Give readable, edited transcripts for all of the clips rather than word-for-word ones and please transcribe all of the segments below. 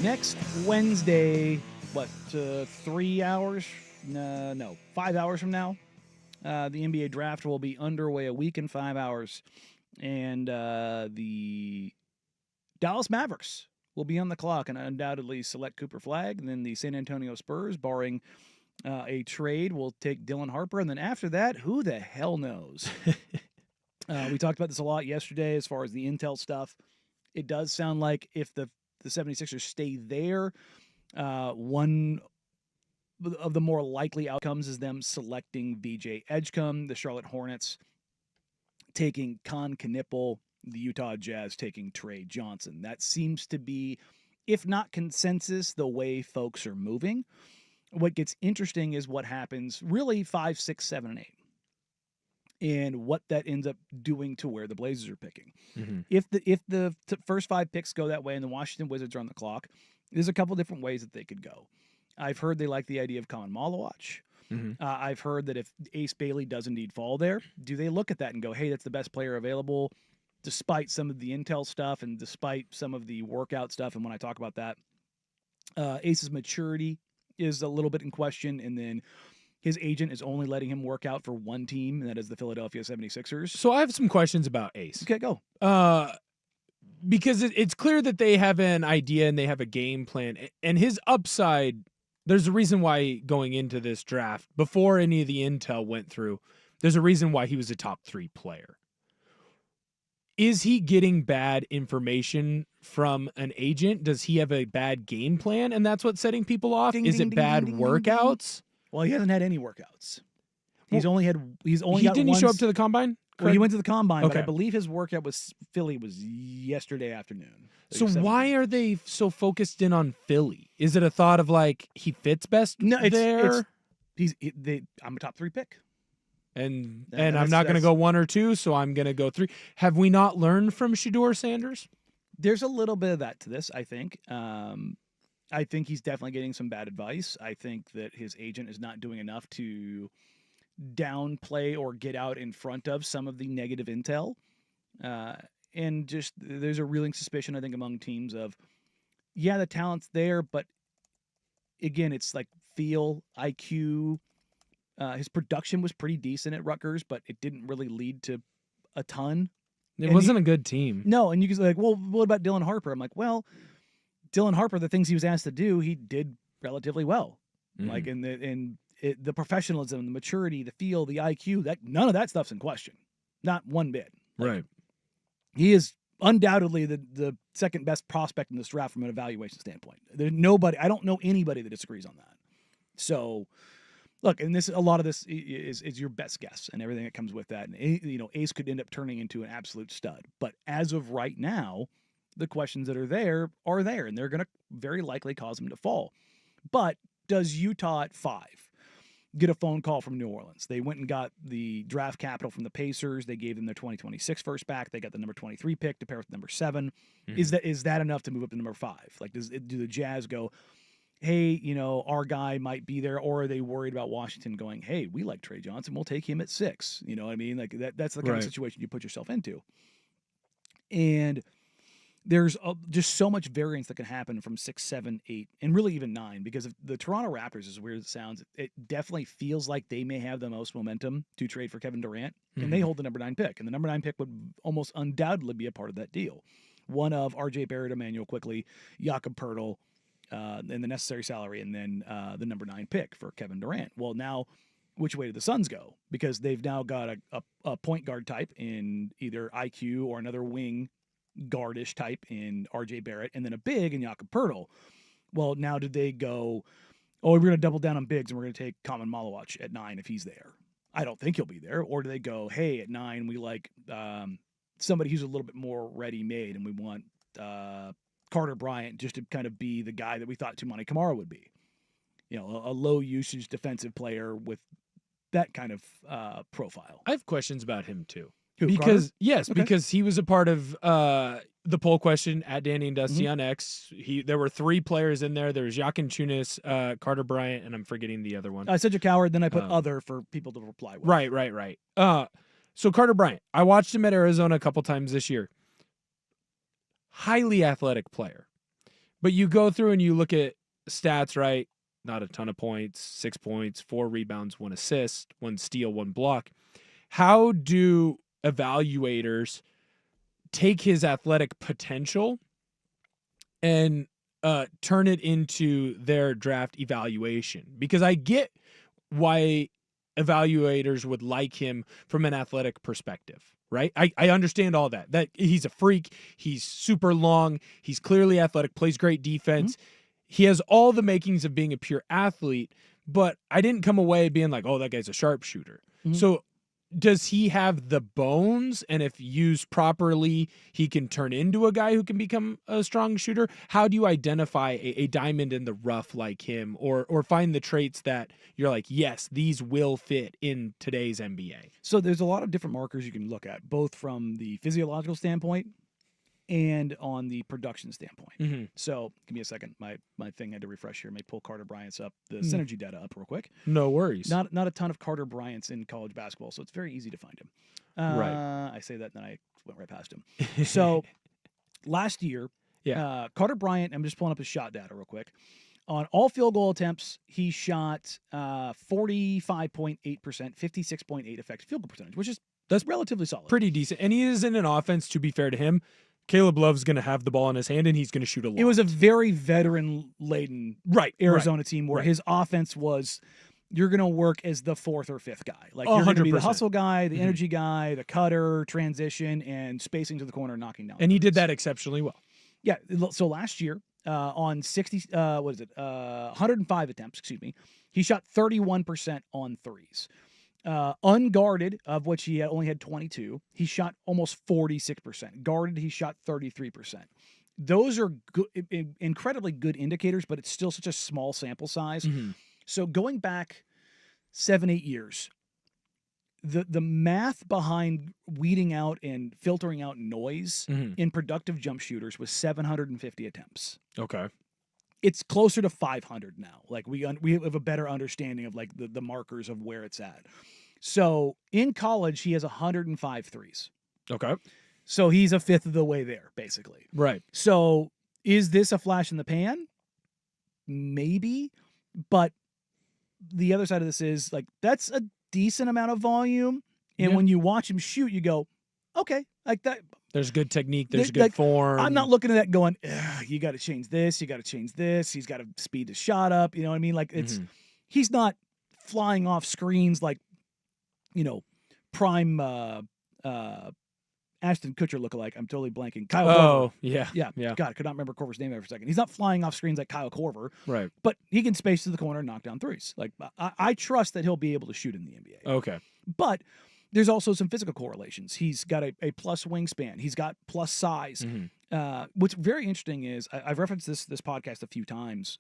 next Wednesday, 3 hours? No, 5 hours from now, the NBA draft will be underway a week and 5 hours. And the Dallas Mavericks will be on the clock and undoubtedly select Cooper Flagg. And then the San Antonio Spurs, barring a trade, will take Dylan Harper. And then after that, who the hell knows? We talked about this a lot yesterday as far as the intel stuff. It does sound like if the 76ers stay there, one of the more likely outcomes is them selecting VJ Edgecombe, the Charlotte Hornets taking Con Knippel, the Utah Jazz taking Trey Johnson. That seems to be, if not consensus, the way folks are moving. What gets interesting is what happens really 5, 6, 7, and 8. And what that ends up doing to where the Blazers are picking. Mm-hmm. If the first 5 picks go that way and the Washington Wizards are on the clock, there's a couple different ways that they could go. I've heard they like the idea of Colin Malawach. Mm-hmm. I've heard that if Ace Bailey does indeed fall there, do they look at that and go, hey, that's the best player available, despite some of the intel stuff and despite some of the workout stuff? And when I talk about that, Ace's maturity is a little bit in question, and then his agent is only letting him work out for one team, and that is the Philadelphia 76ers. So I have some questions about Ace. Okay, go. Because it's clear that they have an idea and they have a game plan. And his upside, there's a reason why going into this draft, before any of the intel went through, there's a reason why he was a top 3 player. Is he getting bad information from an agent? Does he have a bad game plan, and that's what's setting people off? Is it bad workouts? Well, he hasn't had any workouts. He didn't show up to the combine? Well, he went to the combine, Okay. but I believe his workout was Philly was yesterday afternoon. So why are they so focused in on Philly? Is it a thought of like he fits best there? I'm a top 3 pick. And I'm not going to go 1 or 2, so I'm going to go 3. Have we not learned from Shedeur Sanders? There's a little bit of that to this, I think. I think he's definitely getting some bad advice. I think that his agent is not doing enough to downplay or get out in front of some of the negative intel. And just there's a reeling suspicion, I think, among teams of, yeah, the talent's there, but again, it's like feel, IQ. His production was pretty decent at Rutgers, but it didn't really lead to a ton. It wasn't a good team. No, and you can say, like, well, what about Dylan Harper? I'm like, well, Dylan Harper, the things he was asked to do, he did relatively well. Mm-hmm. Like the professionalism, the maturity, the feel, the IQ, that none of that stuff's in question. Not one bit. Like, right. He is undoubtedly the second best prospect in this draft from an evaluation standpoint. There's nobody, I don't know anybody that disagrees on that. So, look, and a lot of this is your best guess and everything that comes with that. And Ace could end up turning into an absolute stud. But as of right now, the questions that are there, and they're going to very likely cause him to fall. But does Utah at 5 get a phone call from New Orleans? They went and got the draft capital from the Pacers. They gave them their 2026 first back. They got the number 23 pick to pair with number 7. Mm-hmm. Is that enough to move up to number 5? Like, do the Jazz go, hey, our guy might be there, or are they worried about Washington going, hey, we like Trey Johnson, we'll take him at 6? You know what I mean? Like that's the kind of situation you put yourself into. And there's just so much variance that can happen from 6, 7, 8, and really even 9, because of the Toronto Raptors, as weird as it sounds, it definitely feels like they may have the most momentum to trade for Kevin Durant, and they hold the number 9 pick. And the number 9 pick would almost undoubtedly be a part of that deal. One of RJ Barrett, Emmanuel Quickley, Jakob Poeltl, and the necessary salary, and then the number 9 pick for Kevin Durant. Well, now, which way do the Suns go? Because they've now got a point guard type in either IQ or another wing guardish type in RJ Barrett, and then a big in Jakob Poeltl. Well, now did they go, oh, we're going to double down on bigs and we're going to take Colin Malawach at 9 if he's there? I don't think he'll be there. Or do they go, hey, at 9 we like somebody who's a little bit more ready-made, and we want Carter Bryant just to kind of be the guy that we thought Toumani Camara would be. A low-usage defensive player with that kind of profile. I have questions about him, too. Who, because Carter? Because he was a part of the poll question at Danny and Dusty on X. There were 3 players in there. There was Joakim Chunas, Carter Bryant, and I'm forgetting the other one. I said you're coward, then I put other for people to reply with. Right. So Carter Bryant, I watched him at Arizona a couple times this year. Highly athletic player. But you go through and you look at stats, right? Not a ton of points, 6 points, 4 rebounds, 1 assist, 1 steal, 1 block. How do evaluators take his athletic potential and turn it into their draft evaluation? Because I get why evaluators would like him from an athletic perspective, right? I understand all that he's a freak, he's super long, he's clearly athletic, plays great defense. He has all the makings of being a pure athlete, but I didn't come away being like, oh, that guy's a sharpshooter. So does he have the bones? And if used properly, he can turn into a guy who can become a strong shooter? How do you identify a diamond in the rough like him, or find the traits that you're like, yes, these will fit in today's NBA? So there's a lot of different markers you can look at, both from the physiological standpoint and on the production standpoint. So give me a second. My thing had to refresh here. May pull Carter Bryant's up, the synergy data up real quick. No worries. Not a ton of Carter Bryant's in college basketball, so it's very easy to find him. Right. I say that, and then I went right past him. So last year, Carter Bryant, I'm just pulling up his shot data real quick. On all field goal attempts, he shot 45.8%, 56.8 effective field goal percentage, which is relatively solid. Pretty decent. And he is in an offense, to be fair to him, Caleb Love's going to have the ball in his hand, and he's going to shoot a lot. It was a very veteran-laden Arizona team where his offense was, you're going to work as the fourth or fifth guy. Like, you're going to be the hustle guy, the energy guy, the cutter, transition, and spacing to the corner, knocking down. And he did that exceptionally well. Yeah. So last year, on 105 attempts, he shot 31% on threes. Unguarded, of which he only had 22, he shot almost 46%. Guarded, he shot 33%. Those are incredibly good indicators, but it's still such a small sample size. So going back 7-8 years, the math behind weeding out and filtering out noise in productive jump shooters was 750 attempts. Okay. It's closer to 500 now. Like, we have a better understanding of like the markers of where it's at. So in college, he has 105 threes. Okay. So he's a fifth of the way there, basically. Right. So is this a flash in the pan? Maybe. But the other side of this is, like, that's a decent amount of volume. And when you watch him shoot, you go, okay, like that. There's good technique. There's good form. I'm not looking at that going, you got to change this. You got to change this. He's got to speed his shot up. You know what I mean? Like, he's not flying off screens like, prime Ashton Kutcher lookalike. I'm totally blanking. Kyle Korver. Yeah. God, I could not remember Korver's name there for a second. He's not flying off screens like Kyle Korver. Right. But he can space to the corner and knock down threes. Like, I trust that he'll be able to shoot in the NBA. Okay. But there's also some physical correlations. He's got a plus wingspan. He's got plus size. What's very interesting is I've referenced this podcast a few times.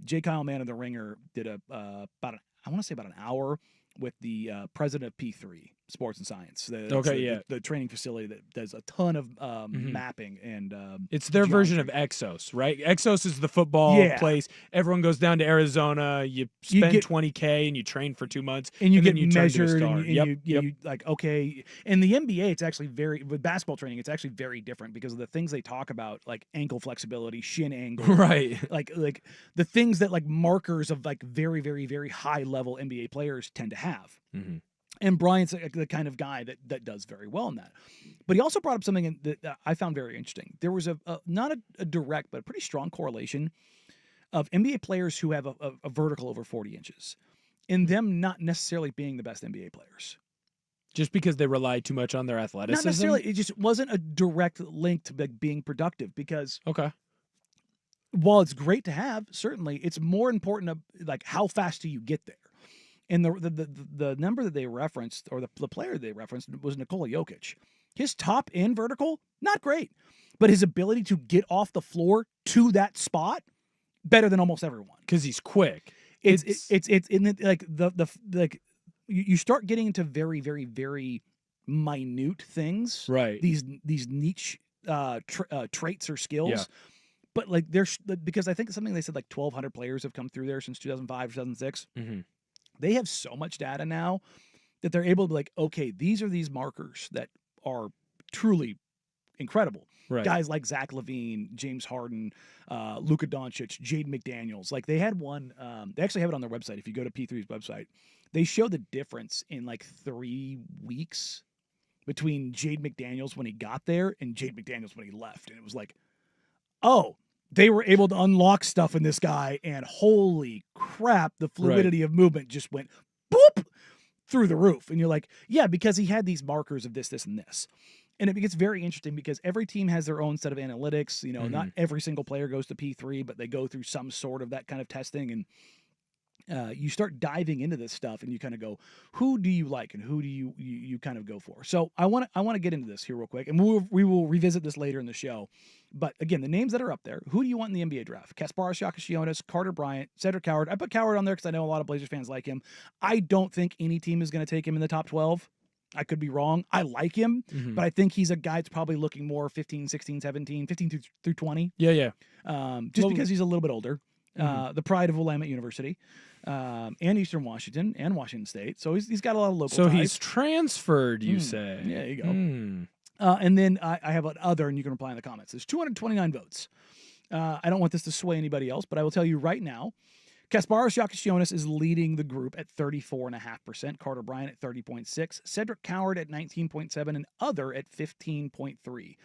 J. Kyle Mann of The Ringer did about an hour with the president of P3 Sports and Science. The training facility that does a ton of mapping and it's their version of Exos, right? Exos is the football place. Everyone goes down to Arizona. You spend $20K and you train for 2 months, and you get measured. And you like, okay. In the NBA, it's actually with basketball training, it's actually very different because of the things they talk about, like ankle flexibility, shin angle, right? Like the things that like markers of like very, very, very high level NBA players tend to have. And Bryant's the kind of guy that does very well in that. But he also brought up something that I found very interesting. There was not a direct, but a pretty strong correlation of NBA players who have a vertical over 40 inches and them not necessarily being the best NBA players. Just because they rely too much on their athleticism? Not necessarily. It just wasn't a direct link to being productive because while it's great to have, certainly, it's more important to, like, how fast do you get there? And the number that they referenced, or the player they referenced, was Nikola Jokic. His top end vertical, not great, but his ability to get off the floor to that spot, better than almost everyone. Because he's quick. It's in the you start getting into very, very, very minute things, right? These niche traits or skills. But like because I think something they said like 1,200 players have come through there since 2005, 2006. They have so much data now that they're able to be like, okay, these are these markers that are truly incredible. Right. Guys like Zach LaVine, James Harden, Luka Doncic, Jaden McDaniels. Like they had one. They actually have it on their website. If you go to P3's website, they show the difference in like 3 weeks between Jaden McDaniels when he got there and Jaden McDaniels when he left, and it was like, oh, they were able to unlock stuff in this guy, and holy crap, the fluidity of movement just went boop through the roof. And you're like, yeah, because he had these markers of this, this, and this. And it gets very interesting because every team has their own set of analytics. You know, not every single player goes to P3, but they go through some sort of that kind of testing. And you start diving into this stuff, and you kind of go, who do you like, and who do you kind of go for? So I want to get into this here real quick, and we will revisit this later in the show. But again, the names that are up there, who do you want in the NBA draft? Kasparas Giannis, Carter Bryant, Cedric Howard. I put Howard on there because I know a lot of Blazers fans like him. I don't think any team is going to take him in the top 12. I could be wrong. I like him, but I think he's a guy that's probably looking more 15, 16, 17, 15 through 20. Yeah. Just because he's a little bit older. The pride of Willamette University, and Eastern Washington and Washington State. So he's got a lot of local So ties. he's transferred, you say? Yeah, there you go. And then I have an other, and you can reply in the comments. There's 229 votes. I don't want this to sway anybody else, but I will tell you right now, Kasparas Giannis is leading the group at 34.5%, Carter Bryant at 30.6%, Cedric Howard at 19.7%, and other at 15.3%.